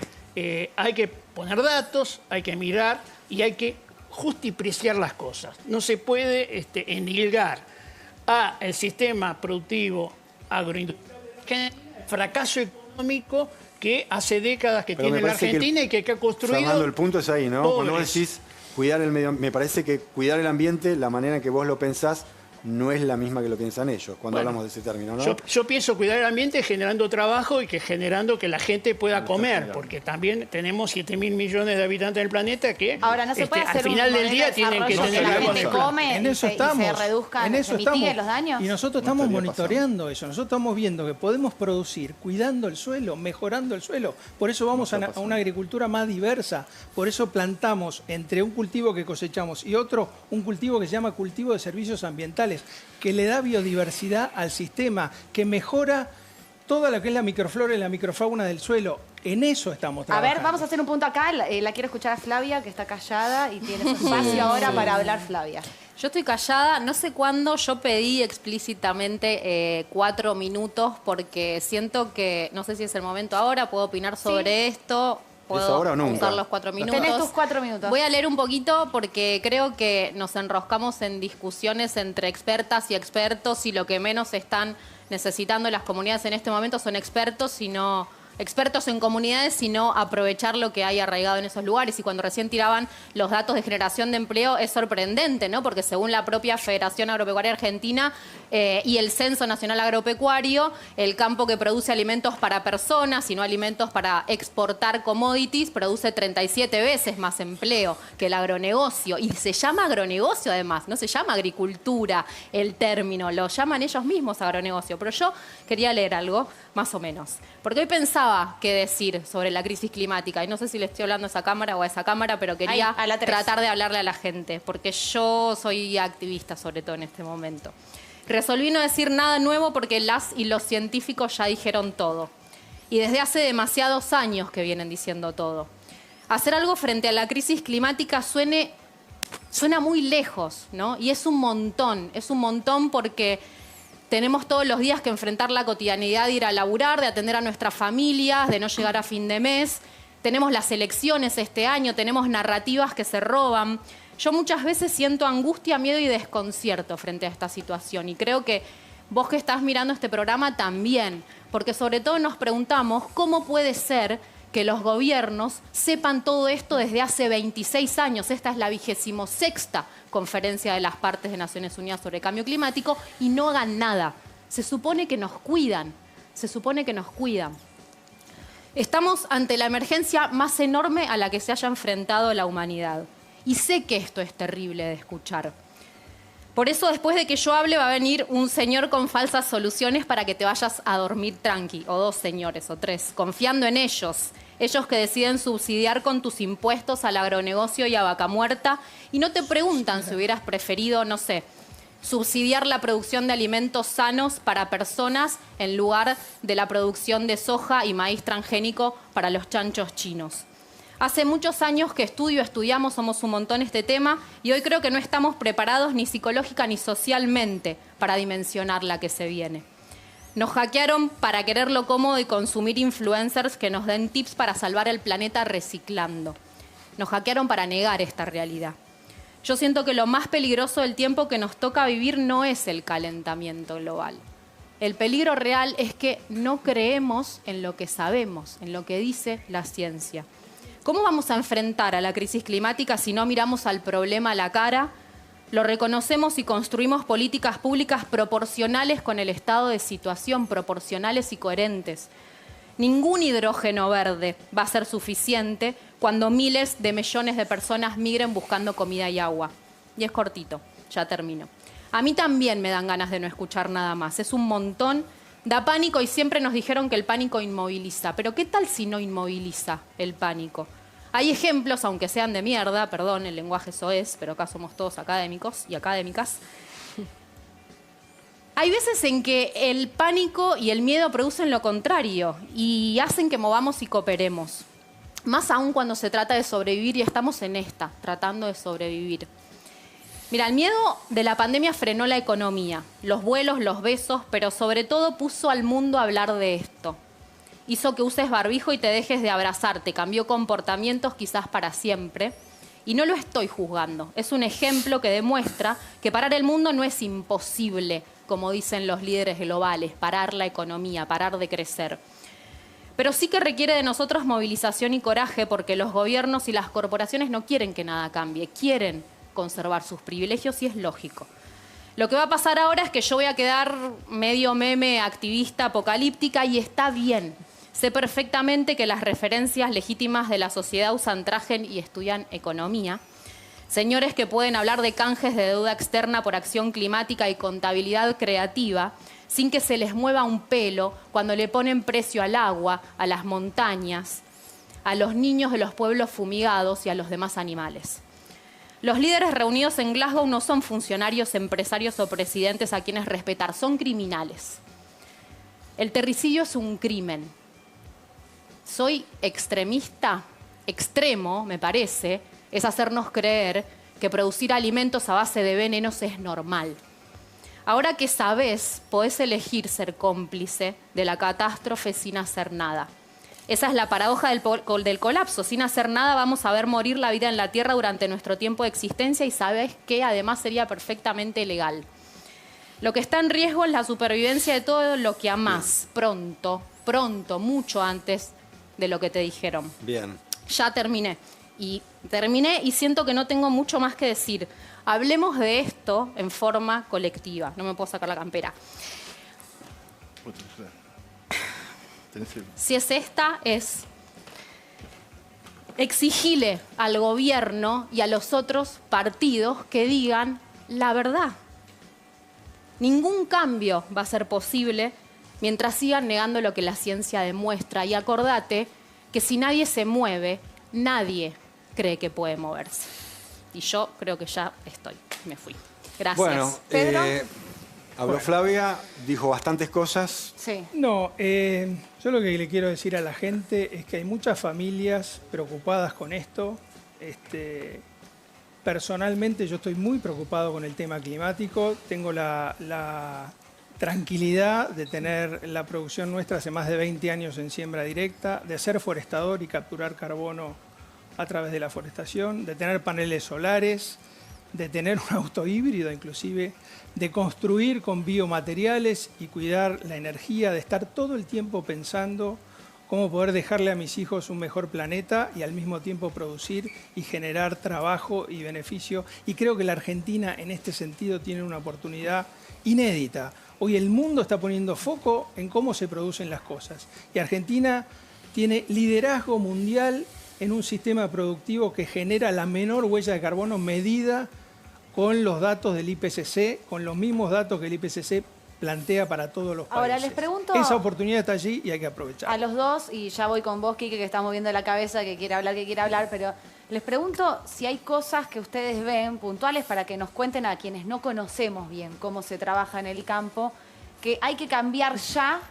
hay que poner datos, hay que mirar y hay que justipreciar las cosas. No se puede endilgar al sistema productivo agroindustrial fracaso económico que hace décadas que tiene la Argentina y que ha construido...
Fernando, el punto es ahí, ¿no?
pobres.
Cuando vos decís cuidar el medio ambiente, me parece que cuidar el ambiente, la manera en que vos lo pensás, no es la misma que lo piensan ellos cuando hablamos de ese término, ¿no?
Yo pienso cuidar el ambiente generando trabajo y que generando que la gente pueda comer, porque también tenemos 7.000 millones de habitantes en el planeta que
Ahora, no se puede hacer
al final
un
del día tienen que
modelo de
tener
desarrollo
algo
que la
de
gente come
En eso
y
estamos.
se reduzcan,
En eso
se mitiguen
estamos.
los daños.
Y nosotros estamos monitoreando eso. Nosotros estamos viendo que podemos producir cuidando el suelo, mejorando el suelo. Por eso vamos a una agricultura más diversa. Por eso plantamos entre un cultivo que cosechamos y otro un cultivo que se llama cultivo de servicios ambientales, que le da biodiversidad al sistema, que mejora toda lo que es la microflora y la microfauna del suelo. En eso estamos
A
trabajando.
ver, vamos a hacer un punto acá. La quiero escuchar a Flavia, que está callada y tiene su espacio ahora para hablar Flavia.
Yo estoy callada, no sé cuándo yo pedí explícitamente 4 minutos porque siento que, no sé si es el momento ahora, puedo opinar sobre esto. ¿Puedo
ahora o nunca?
usar los 4 minutos?
Tenés tus 4 minutos.
Voy a leer un poquito porque creo que nos enroscamos en discusiones entre expertas y expertos y lo que menos están necesitando las comunidades en este momento son expertos en comunidades, sino aprovechar lo que hay arraigado en esos lugares. Y cuando recién tiraban los datos de generación de empleo es sorprendente, ¿no? Porque según la propia Federación Agropecuaria Argentina y el Censo Nacional Agropecuario, el campo que produce alimentos para personas y no alimentos para exportar commodities produce 37 veces más empleo que el agronegocio. Y se llama agronegocio además, no se llama agricultura el término, lo llaman ellos mismos agronegocio. Pero yo quería leer algo, más o menos. Porque hoy pensaba qué decir sobre la crisis climática. Y no sé si le estoy hablando a esa cámara o a esa cámara, pero quería
Ahí, a la 3.
tratar de hablarle a la gente. Porque yo soy activista, sobre todo en este momento. Resolví no decir nada nuevo porque las y los científicos ya dijeron todo. Y desde hace demasiados años que vienen diciendo todo. Hacer algo frente a la crisis climática suena muy lejos, ¿no? Y es un montón porque tenemos todos los días que enfrentar la cotidianidad de ir a laburar, de atender a nuestras familias, de no llegar a fin de mes. Tenemos las elecciones este año, tenemos narrativas que se roban. Yo muchas veces siento angustia, miedo y desconcierto frente a esta situación. Y creo que vos que estás mirando este programa también. Porque sobre todo nos preguntamos cómo puede ser que los gobiernos sepan todo esto desde hace 26 años. Esta es la 26ª conferencia de las partes de Naciones Unidas sobre cambio climático y no hagan nada. Se supone que nos cuidan. Estamos ante la emergencia más enorme a la que se haya enfrentado la humanidad. Y sé que esto es terrible de escuchar. Por eso, después de que yo hable, va a venir un señor con falsas soluciones para que te vayas a dormir tranqui. O 2 señores, o 3, confiando en ellos. Ellos que deciden subsidiar con tus impuestos al agronegocio y a Vaca Muerta. Y no te preguntan si hubieras preferido, no sé, subsidiar la producción de alimentos sanos para personas en lugar de la producción de soja y maíz transgénico para los chanchos chinos. Hace muchos años que estudiamos, somos un montón este tema y hoy creo que no estamos preparados ni psicológica ni socialmente para dimensionar la que se viene. Nos hackearon para quererlo cómodo y consumir influencers que nos den tips para salvar el planeta reciclando. Nos hackearon para negar esta realidad. Yo siento que lo más peligroso del tiempo que nos toca vivir no es el calentamiento global. El peligro real es que no creemos en lo que sabemos, en lo que dice la ciencia. ¿Cómo vamos a enfrentar a la crisis climática si no miramos al problema a la cara, lo reconocemos y construimos políticas públicas proporcionales con el estado de situación, proporcionales y coherentes? Ningún hidrógeno verde va a ser suficiente cuando miles de millones de personas migren buscando comida y agua. Y es cortito, ya termino. A mí también me dan ganas de no escuchar nada más. Es un montón, da pánico y siempre nos dijeron que el pánico inmoviliza. Pero ¿qué tal si no inmoviliza el pánico? Hay ejemplos, aunque sean de mierda, perdón, el lenguaje soez, pero acá somos todos académicos y académicas. Hay veces en que el pánico y el miedo producen lo contrario y hacen que movamos y cooperemos. Más aún cuando se trata de sobrevivir y estamos en esta, tratando de sobrevivir. Mira, el miedo de la pandemia frenó la economía, los vuelos, los besos, pero sobre todo puso al mundo a hablar de esto. Hizo que uses barbijo y te dejes de abrazar, te cambió comportamientos quizás para siempre. Y no lo estoy juzgando, es un ejemplo que demuestra que parar el mundo no es imposible, como dicen los líderes globales, parar la economía, parar de crecer. Pero sí que requiere de nosotros movilización y coraje porque los gobiernos y las corporaciones no quieren que nada cambie, quieren conservar sus privilegios y es lógico. Lo que va a pasar ahora es que yo voy a quedar medio meme, activista, apocalíptica y está bien. Sé perfectamente que las referencias legítimas de la sociedad usan traje y estudian economía. Señores que pueden hablar de canjes de deuda externa por acción climática y contabilidad creativa sin que se les mueva un pelo cuando le ponen precio al agua, a las montañas, a los niños de los pueblos fumigados y a los demás animales. Los líderes reunidos en Glasgow no son funcionarios, empresarios o presidentes a quienes respetar, son criminales. El terricidio es un crimen. Soy extremista, extremo, me parece, es hacernos creer que producir alimentos a base de venenos es normal. Ahora que sabés, podés elegir ser cómplice de la catástrofe sin hacer nada. Esa es la paradoja del colapso. Sin hacer nada vamos a ver morir la vida en la Tierra durante nuestro tiempo de existencia y sabés que además sería perfectamente legal. Lo que está en riesgo es la supervivencia de todo lo que amás, pronto, mucho antes de lo que te dijeron.
Bien.
Ya terminé y siento que no tengo mucho más que decir. Hablemos de esto en forma colectiva. No me puedo sacar la campera. Si es esta, es exigirle al gobierno y a los otros partidos que digan la verdad. Ningún cambio va a ser posible mientras sigan negando lo que la ciencia demuestra. Y acordate que si nadie se mueve, nadie cree que puede moverse. Y yo creo que ya estoy. Me fui. Gracias.
Bueno,
Pedro.
Habló Flavia, dijo bastantes cosas.
Sí.
No, yo lo que le quiero decir a la gente es que hay muchas familias preocupadas con esto. Personalmente yo estoy muy preocupado con el tema climático. Tengo la tranquilidad de tener la producción nuestra hace más de 20 años en siembra directa, de ser forestador y capturar carbono a través de la forestación, de tener paneles solares, de tener un auto híbrido inclusive, de construir con biomateriales y cuidar la energía, de estar todo el tiempo pensando cómo poder dejarle a mis hijos un mejor planeta y al mismo tiempo producir y generar trabajo y beneficio. Y creo que la Argentina en este sentido tiene una oportunidad inédita. Hoy el mundo está poniendo foco en cómo se producen las cosas. Y Argentina tiene liderazgo mundial en un sistema productivo que genera la menor huella de carbono medida con los datos del IPCC, con los mismos datos que el IPCC plantea para todos los países.
Ahora les pregunto...
Esa oportunidad está allí y hay que aprovecharla.
A los dos, y ya voy con vos, Quique, que está moviendo la cabeza, que quiere hablar, pero les pregunto si hay cosas que ustedes ven puntuales para que nos cuenten a quienes no conocemos bien cómo se trabaja en el campo, que hay que cambiar ya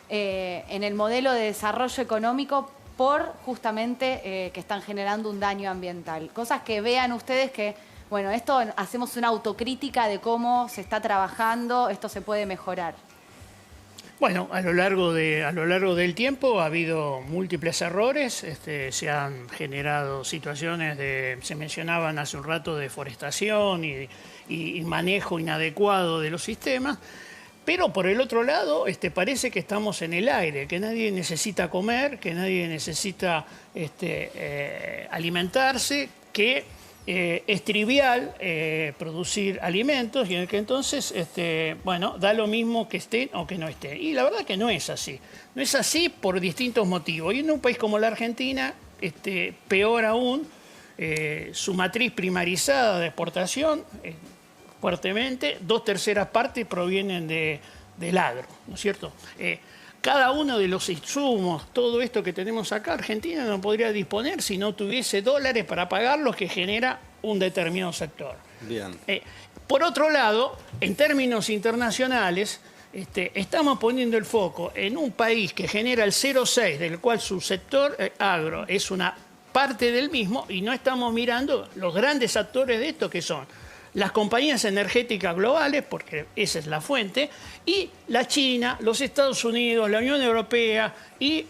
en el modelo de desarrollo económico por justamente que están generando un daño ambiental. Cosas que vean ustedes que, bueno, esto hacemos una autocrítica de cómo se está trabajando, esto se puede mejorar.
Bueno, a lo largo del tiempo ha habido múltiples errores, se han generado situaciones se mencionaban hace un rato, deforestación y manejo inadecuado de los sistemas, pero por el otro lado parece que estamos en el aire, que nadie necesita comer, que nadie necesita alimentarse, que es trivial producir alimentos y en el que entonces, bueno, da lo mismo que estén o que no estén. Y la verdad que no es así. No es así por distintos motivos. Y en un país como la Argentina, peor aún, su matriz primarizada de exportación, fuertemente, 2/3 partes provienen del agro, ¿no es cierto? Cada uno de los insumos, todo esto que tenemos acá, Argentina no podría disponer si no tuviese dólares para pagar los que genera un determinado sector.
Bien.
Por otro lado, en términos internacionales, estamos poniendo el foco en un país que genera el 0,6, del cual su sector agro es una parte del mismo, y no estamos mirando los grandes actores de esto, que son las compañías energéticas globales, porque esa es la fuente, y la China, los Estados Unidos, la Unión Europea y,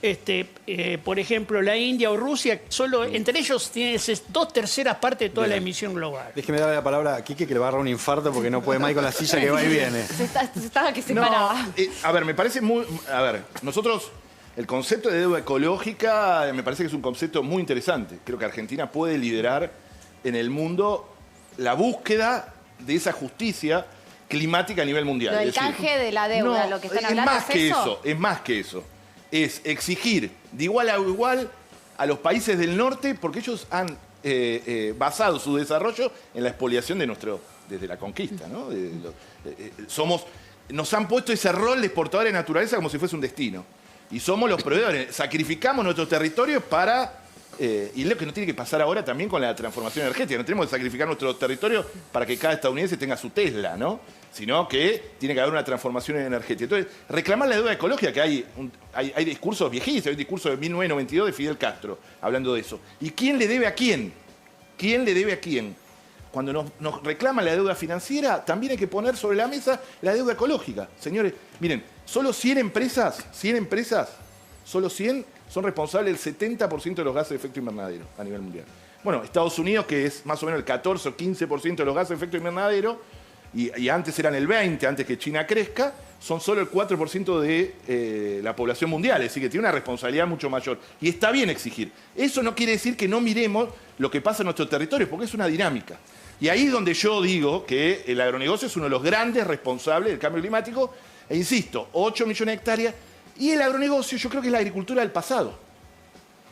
por ejemplo, la India o Rusia, solo entre ellos tienen 2/3 partes de toda la emisión global.
Déjeme darle la palabra a Quique, que le va a agarrar un infarto porque no puede más ir con la silla que va y viene.
Se estaba que se paraba.
A ver, me parece muy... A ver, nosotros... El concepto de deuda ecológica me parece que es un concepto muy interesante. Creo que Argentina puede liderar en el mundo la búsqueda de esa justicia climática a nivel mundial.
Lo del canje de la deuda, lo que están hablando,
más que eso. Es más que eso. Es exigir de igual a igual a los países del norte, porque ellos han basado su desarrollo en la expoliación desde la conquista, ¿no? Nos han puesto ese rol de exportadores de naturaleza como si fuese un destino. Y somos los proveedores. Sacrificamos nuestros territorios para... y es lo que nos tiene que pasar ahora también con la transformación energética. No tenemos que sacrificar nuestros territorios para que cada estadounidense tenga su Tesla, ¿no? Sino que tiene que haber una transformación energética. Entonces, reclamar la deuda ecológica, que hay discursos viejísimos, hay un discurso de 1992 de Fidel Castro hablando de eso. ¿Y quién le debe a quién? ¿Quién le debe a quién? Cuando nos reclaman la deuda financiera, también hay que poner sobre la mesa la deuda ecológica. Señores, miren, solo 100 empresas, solo 100 son responsables del 70% de los gases de efecto invernadero a nivel mundial. Bueno, Estados Unidos, que es más o menos el 14 o 15% de los gases de efecto invernadero, y antes eran el 20%, antes que China crezca, son solo el 4% de la población mundial, es decir, que tiene una responsabilidad mucho mayor. Y está bien exigir. Eso no quiere decir que no miremos lo que pasa en nuestros territorios, porque es una dinámica. Y ahí es donde yo digo que el agronegocio es uno de los grandes responsables del cambio climático, e insisto, 8 millones de hectáreas, y el agronegocio yo creo que es la agricultura del pasado.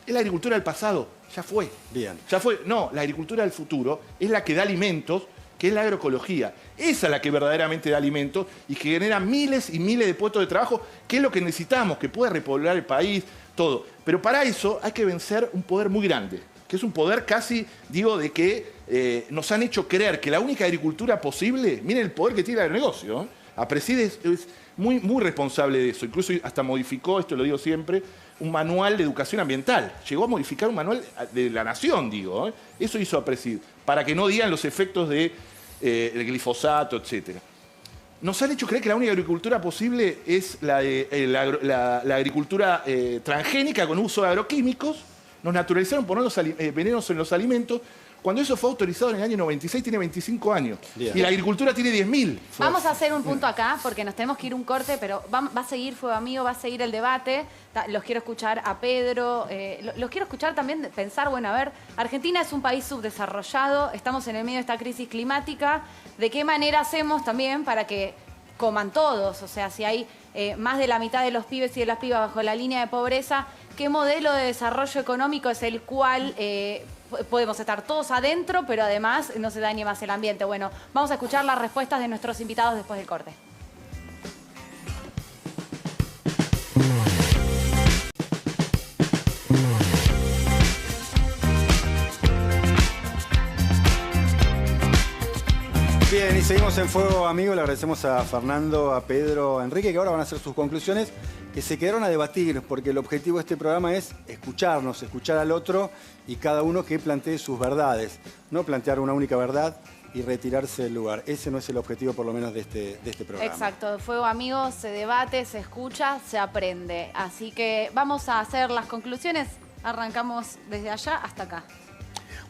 Es la agricultura del pasado, ya fue.
Bien.
Ya fue. No, la agricultura del futuro es la que da alimentos, que es la agroecología. Esa es la que verdaderamente da alimentos y que genera miles y miles de puestos de trabajo, que es lo que necesitamos, que pueda repoblar el país, todo. Pero para eso hay que vencer un poder muy grande, que es un poder casi, digo, de que nos han hecho creer que la única agricultura posible, miren el poder que tiene el agronegocio, ¿eh? Preside es muy, muy responsable de eso. Incluso hasta modificó, esto lo digo siempre, un manual de educación ambiental. Llegó a modificar un manual de la nación, digo. Eso hizo Preside, para que no digan los efectos del glifosato, etc. Nos han hecho creer que la única agricultura posible es la agricultura transgénica con uso de agroquímicos. Nos naturalizaron poner venenos en los alimentos. Cuando eso fue autorizado en el año 96, tiene 25 años. Bien. Y la agricultura tiene 10.000.
Vamos a hacer un punto acá, porque nos tenemos que ir un corte, pero va a seguir Fuego Amigo, va a seguir el debate. Los quiero escuchar a Pedro, los quiero escuchar también pensar, bueno, a ver, Argentina es un país subdesarrollado, estamos en el medio de esta crisis climática. ¿De qué manera hacemos también para que coman todos? O sea, si hay más de la mitad de los pibes y de las pibas bajo la línea de pobreza, ¿qué modelo de desarrollo económico es el cual podemos estar todos adentro, pero además no se dañe más el ambiente? Bueno, vamos a escuchar las respuestas de nuestros invitados después del corte.
Bien, y seguimos en Fuego Amigo. Le agradecemos a Fernando, a Pedro, a Enrique, que ahora van a hacer sus conclusiones, que se quedaron a debatir, porque el objetivo de este programa es escucharnos, escuchar al otro y cada uno que plantee sus verdades. No plantear una única verdad y retirarse del lugar. Ese no es el objetivo, por lo menos, de este programa.
Exacto, Fuego Amigo se debate, se escucha, se aprende. Así que vamos a hacer las conclusiones. Arrancamos desde allá hasta acá.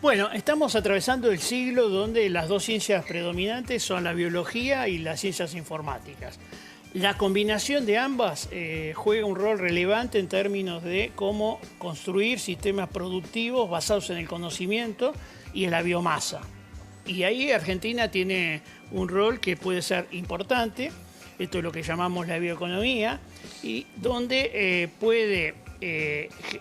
Bueno, estamos atravesando el siglo donde las dos ciencias predominantes son la biología y las ciencias informáticas. La combinación de ambas juega un rol relevante en términos de cómo construir sistemas productivos basados en el conocimiento y en la biomasa. Y ahí Argentina tiene un rol que puede ser importante, esto es lo que llamamos la bioeconomía, y donde puede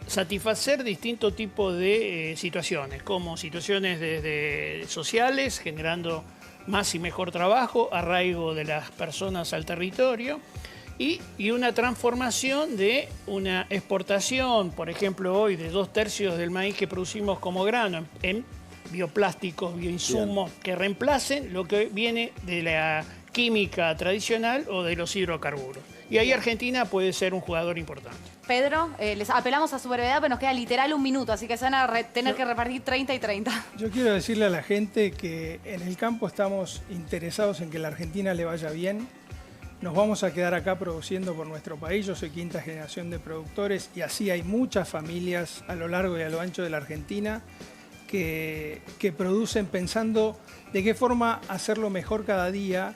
satisfacer distintos tipos de situaciones, como situaciones desde sociales, generando más y mejor trabajo, arraigo de las personas al territorio y una transformación de una exportación, por ejemplo, hoy de 2/3 del maíz que producimos como grano en bioplásticos, bioinsumos que reemplacen lo que viene de la química tradicional o de los hidrocarburos. Y ahí Argentina puede ser un jugador importante.
Pedro, les apelamos a su brevedad, pero nos queda literal 1 minuto, así que se van a tener que repartir 30 y 30.
Yo quiero decirle a la gente que en el campo estamos interesados en que la Argentina le vaya bien. Nos vamos a quedar acá produciendo por nuestro país. Yo soy 5ª generación de productores y así hay muchas familias a lo largo y a lo ancho de la Argentina que producen pensando de qué forma hacerlo mejor cada día,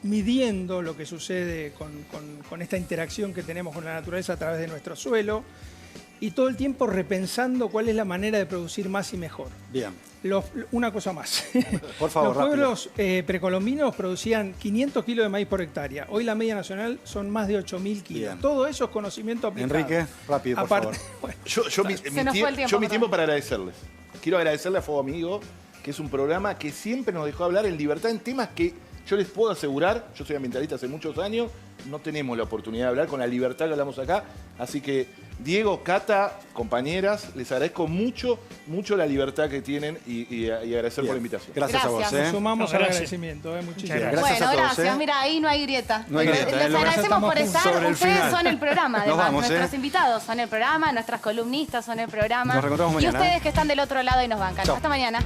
midiendo lo que sucede con esta interacción que tenemos con la naturaleza a través de nuestro suelo y todo el tiempo repensando cuál es la manera de producir más y mejor.
Bien.
Una cosa más.
Por favor,
los pueblos precolombinos producían 500 kilos de maíz por hectárea. Hoy la media nacional son más de 8.000 kilos.
Bien.
Todo eso es conocimiento aplicado.
Enrique, rápido, por favor.
Bueno,
Yo mi tiempo para agradecerles. Quiero agradecerle a Fuego Amigo, que es un programa que siempre nos dejó hablar en libertad en temas que yo les puedo asegurar, yo soy ambientalista hace muchos años, no tenemos la oportunidad de hablar con la libertad que hablamos acá. Así que, Diego, Cata, compañeras, les agradezco mucho la libertad que tienen y agradecer por la invitación.
Gracias a vos.
Nos sumamos al agradecimiento. Muchísimas gracias.
Bueno,
a todos,
gracias. Mira, ahí no hay grieta.
No hay grieta,
Les agradecemos por estar. Ustedes son el programa, además.
Vamos,
nuestros invitados son el programa, nuestras columnistas son el programa.
Nos reencontramos
y
mañana.
ustedes que están del otro lado y nos bancan.
Chao.
Hasta mañana.